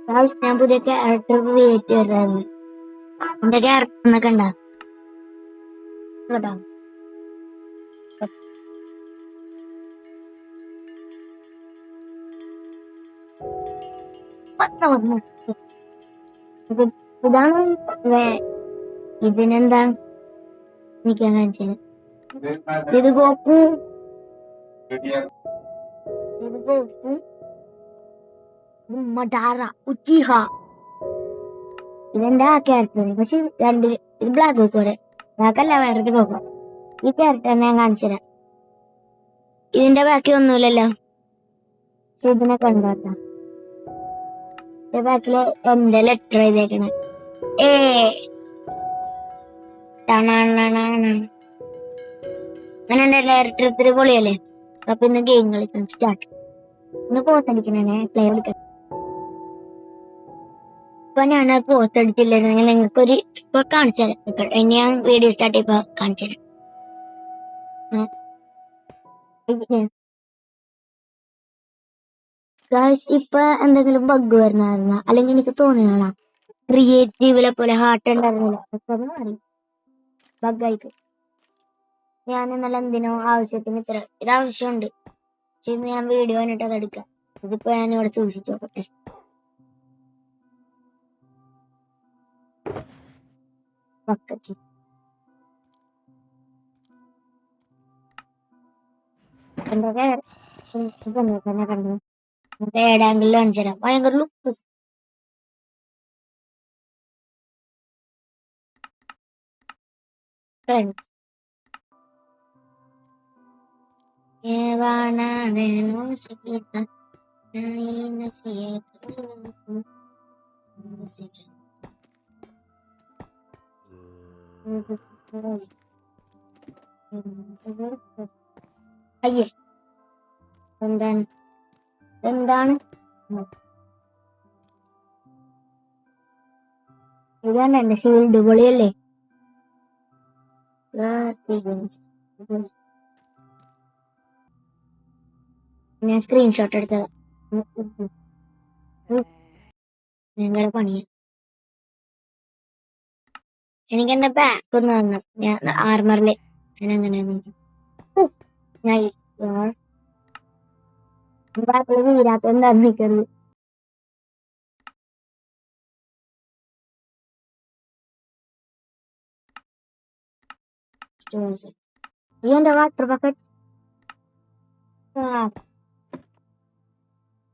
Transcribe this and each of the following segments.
Guys ഞാൻ പുതിയ character create ചെയ്തായിരുന്നു. എന്റെ ക്യാരക്ടർ എന്നൊക്കെ ഉണ്ടാ കേട്ടോ. ഇതാണ് ഇതിനെന്താ എനിക്ക് കാണിച്ചത്. ഇത് ഗോക്കു, ഇത് ഗോക്കു, മഡാറ ഉച്ചിഹ. ഇതെന്റെ ആ ക്യാരക്ടർ. പക്ഷെ രണ്ട് ഇത് ബ്ലാക്ക് ഗോക്കോരെ, ബ്ലാക്ക് അല്ല, വേറൊരു ഗോക്കോ. ഈ ക്യാരക്ടർ ഞാൻ കാണിച്ചുതരാം. ഇതിന്റെ ബാക്കി ഒന്നുമില്ലല്ലോ. പക്ഷെ ഇതിനെ കണ്ടാട്ടാ, ഇതിന്റെ ബാക്കില് എന്റെ ലെറ്റർ എഴുതിയേക്കണേ ഏ അങ്ങനെ എന്റെ ഡയറക്ടർ ഇത്തിരി പൊളിയല്ലേ. അപ്പൊ ഇന്ന് ഗെയിം കളിക്കണം സ്റ്റാർട്ട്. ഇന്ന് പോത്തടിക്കണേ, പ്ലേ കളിക്കണം. ഇപ്പൊ ഞാൻ പോത്തടിച്ചില്ലെങ്കിൽ നിങ്ങൾക്കൊരു ഇപ്പൊ കാണിച്ചു തരാം. ഇനി ഞാൻ വീഡിയോ സ്റ്റാർട്ട് ചെയ്യപ്പോ കാണിച്ചു തരാം. ഇപ്പൊ എന്തെങ്കിലും ബഗ് വരുന്നായിരുന്ന, അല്ലെങ്കിൽ എനിക്ക് തോന്നിയാളാ ക്രിയേറ്റീവിലെ പോലെ ഹാർട്ട് ഉണ്ടായിരുന്നില്ല, പക്ഷെ അത് മാറി ബഗ്ഗായിക്കും. ഞാൻ ഇന്നലെ എന്തിനോ ആവശ്യത്തിന് ഇത്ര ഇത് ആവശ്യമുണ്ട്, ഇന്ന് ഞാൻ വീഡിയോ കണ്ടിട്ട് അത് എടുക്കാം. ഇതിപ്പോ ഞാൻ ഇവിടെ സൂക്ഷിച്ചു നോക്കട്ടെ. കണ്ടു ഏടാങ്കിളിൽ കാണിച്ചു തരാം. ഭയങ്കര ലുക്ക്. അയ്യേ, എന്താണ് എന്താണ് ഇതാണ് എന്റെ ഷീൽഡ്. പൊളിയല്ലേ. ഞാൻ സ്ക്രീൻഷോട്ട് എടുത്തത്. ഭയങ്കര പണിയാ. എനിക്ക് എന്റെ ബാക്ക് ഒന്ന് വന്നു. ഞാൻ ആർമറില് ഞാനങ്ങനെ ബാക്കില് വീരാത്ത എന്താന്ന് നോക്കരുത്. ഈ എന്റെ വാട്ടർ ബക്കറ്റ്,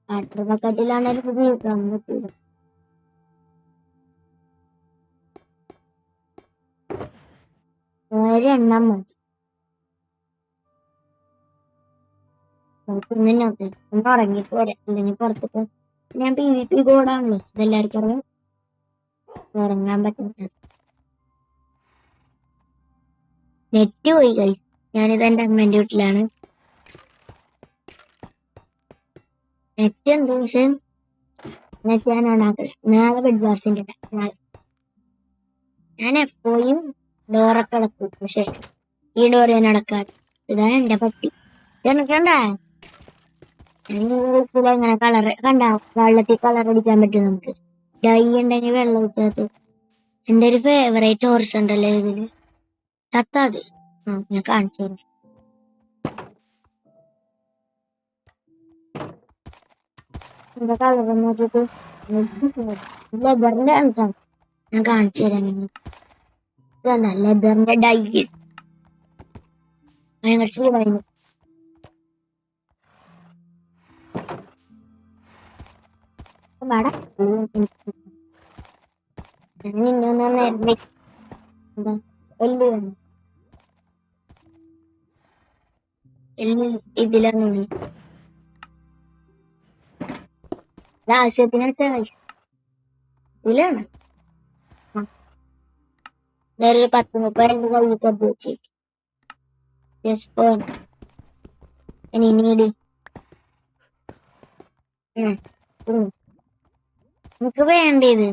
വാട്ടർ ബക്കറ്റിലാണ് എനിക്ക് ജീവിക്കാൻ പറ്റൂല. ഒരെണ്ണം മതി. തിന്നിനകത്ത് ഒന്ന് ഉറങ്ങിട്ട് വരാം, അല്ലെങ്കിൽ പുറത്തിട്ട് ഞാൻ PvP കോഡാണല്ലോ, ഇതെല്ലാവർക്കും അറിയാം. ഉറങ്ങാൻ പറ്റുന്ന നെറ്റ് പോയി കൈ. ഞാനിത് എന്റെ അമ്മേന്റെ വീട്ടിലാണ്. നെറ്റ് ഉണ്ട്, പക്ഷെ നെറ്റ് ഞാൻ ഓണാക്കില്ല. നാളെ ബെഡ് വാർസിന്റെ ഞാൻ എപ്പോഴും ഡോറൊക്കെ അടക്കും, പക്ഷെ ഈ ഡോർ ഞാൻ അടക്കാറ്. ഇതാണ് എന്റെ പട്ടി. കണ്ടാ ഇങ്ങനെ കളർ കണ്ട, വെള്ളത്തിൽ കളർ അടിക്കാൻ പറ്റും നമുക്ക്. ഡൈ ഉണ്ടെങ്കിൽ വെള്ളം ഊറ്റാത്ത എന്റെ ഒരു ഫേവറേറ്റ് ഹോർസ് ഉണ്ടല്ലോ ഇതില്, ചത്താത്. ഞാൻ കാണിച്ചു തരാം. എന്റെ കളർ നോക്കിട്ട് ലെതറിന്റെ കണ്ടാണ്, ഞാൻ കാണിച്ചു തരാം നിങ്ങൾക്ക്. ഇതണ്ട ലെതറിന്റെ ഡൈ ഭയങ്കര ചൂടായിരുന്നു. ഇതിലൊന്നു ആവശ്യത്തിന് ഇതിലാണ്. ഒരു 10-30 കൈക്കൊക്കെ വെച്ചേക്ക്. നമുക്ക് വേണ്ടത്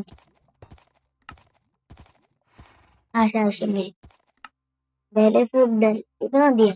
ആവശ്യം വരും. വേറെ ഫുഡ് ഇത് മതിയോ?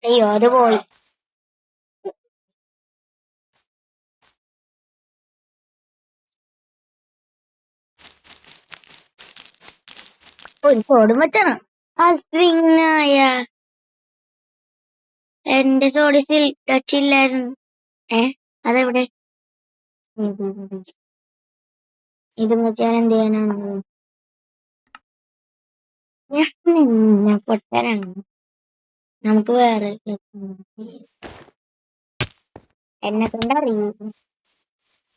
അയ്യോ അത് പോയി. ഒരു കോടും പറ്റണം. ആ സ്ട്രിങ് ആയ എന്റെ സോഡിസിൽ ടച്ച് ഇല്ലായിരുന്നു. അതെവിടെ? ഇത് വെച്ചാൽ എന്ത് ചെയ്യാനാണോ? ഞാൻ നിന്നെ പൊട്ടനാണ്. നമുക്ക് വേറെ എന്നെ കൊണ്ട് അറിയും.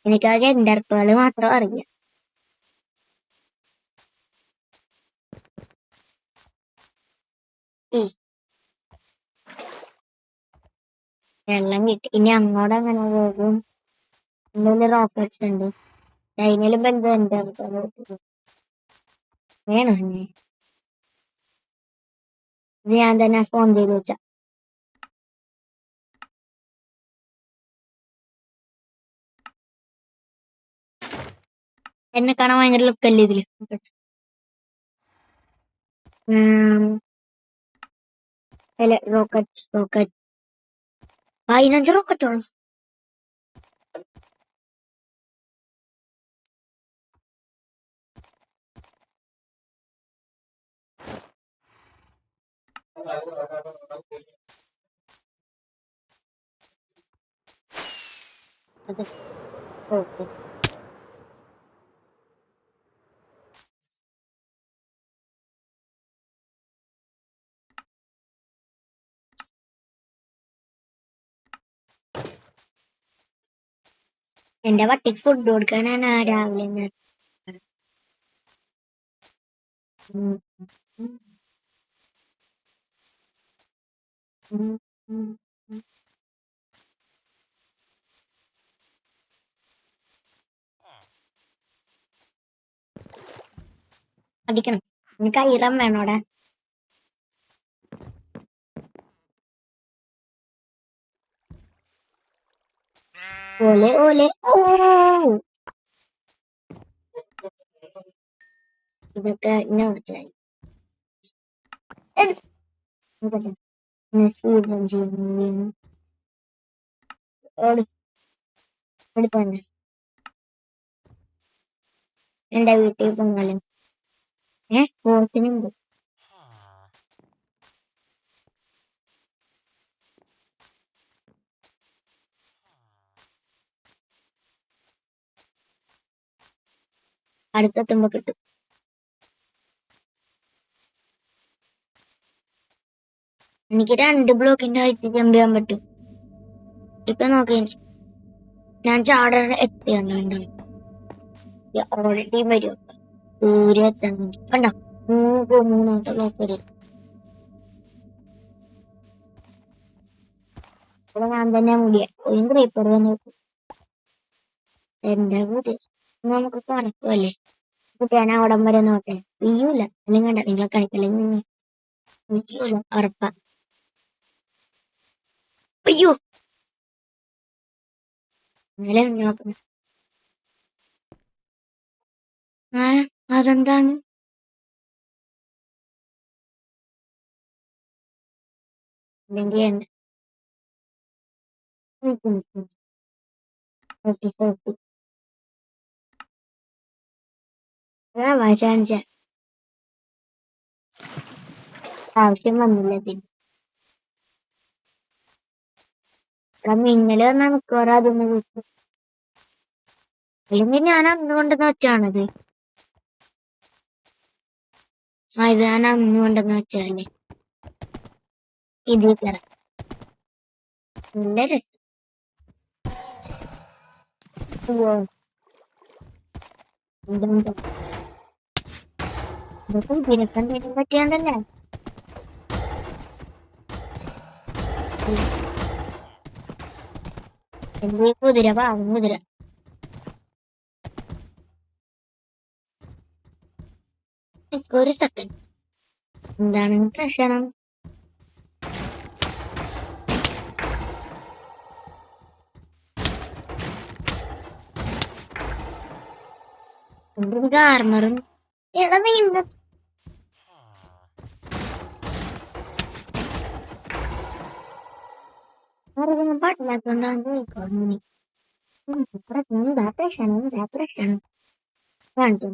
എനിക്കാകെ എൻ്റർപ്പുകൾ മാത്രം അറിയാം. വെള്ളം കിട്ടി. ഇനി അങ്ങോട്ട് അങ്ങനെ പോകും. എന്തെങ്കിലും റോക്കറ്റ്സ് ഉണ്ട്. അതിനും ബന്ധം എൻ്റർപ്പുകൾ വേണോ? ഇത് ഞാൻ തന്നെ ഫോൺ ചെയ്ത് വെച്ച. എന്നെ കാണാൻ ഭയങ്കര ലുക്കല്ലേ ഇതില്. റോക്കറ്റ് 15 റോക്കറ്റോളൂ. ഓക്കെ, എന്റെ പട്ടിക്ക് ഫുഡ് കൊടുക്കാനാണ് രാവിലെ. അടിക്കണം. എനിക്ക് ഐറം വേണോടെ. ഓലെ ഓലെ ഓ ഇതൊക്കെ നോച്ചായി. എന്റെ വീട്ടിൽ പൊങ്ങലും പോത്തിനുണ്ട്. അടുത്തെത്തുമ്പോ കിട്ടും. എനിക്ക് 2 ബ്ലോക്കിന്റെ ഹൈറ്റ് ജമ്പ് ചെയ്യാൻ പറ്റും. ഇപ്പൊ നോക്കി ഞാൻ ചാടാൻ എത്തിയുണ്ടോ? ഓൾറെഡി വരും. ദൂരെ എത്തണമെങ്കിൽ കണ്ടോ, 3 ബ്ലോക്ക് വരും. ഇവിടെ ഞാൻ തന്നെ മുടിയ ഒരു ക്രീപ്പർ നോക്കും. എന്റെ കൂട്ടി നമുക്ക് കണക്കുമല്ലേ. കുട്ടിയാണ് അവിടം വരെ നോട്ടെ. വീയൂല. അല്ലെങ്കിൽ കണ്ട നിങ്ങൾ കളിക്കല്ലെങ്കിൽ വീയൂല ഉറപ്പാ. അയ്യോ അങ്ങനെ നോക്കണം. അതെന്താണ്? അല്ലെങ്കിൽ വായിച്ചാണിച്ച ആവശ്യം വന്നില്ല. പിന്നെ ഇവിടെ മിന്നല് വന്നാൽ മിക്കവാറും അതൊന്ന് കിട്ടും. അല്ലെങ്കിൽ ഞാൻ അന്ന് കൊണ്ടുവന്ന് വെച്ചാണത്. ഇത് ഞാൻ അന്ന് കൊണ്ടുവന്ന് വെച്ചതല്ലേ. ഇതിൽ കയറാം. നല്ല രസം. ഇതൊക്കെ ഇതിനെന്തെങ്കിലും പറ്റിയാണ്ടല്ലേ. എന്റെ കുതിര പാവം കുതിര. ഒരു സെക്കൻഡ്. എന്താണ് പ്രശ്നം? എന്റെ എനിക്ക് ആർമറും എടാ നീണ്ട പാട്ടില്ലാത്തോണ്ടാണ് ചോദിക്കുന്നു. പ്രശ്നം പ്രശ്നം കാണിച്ചു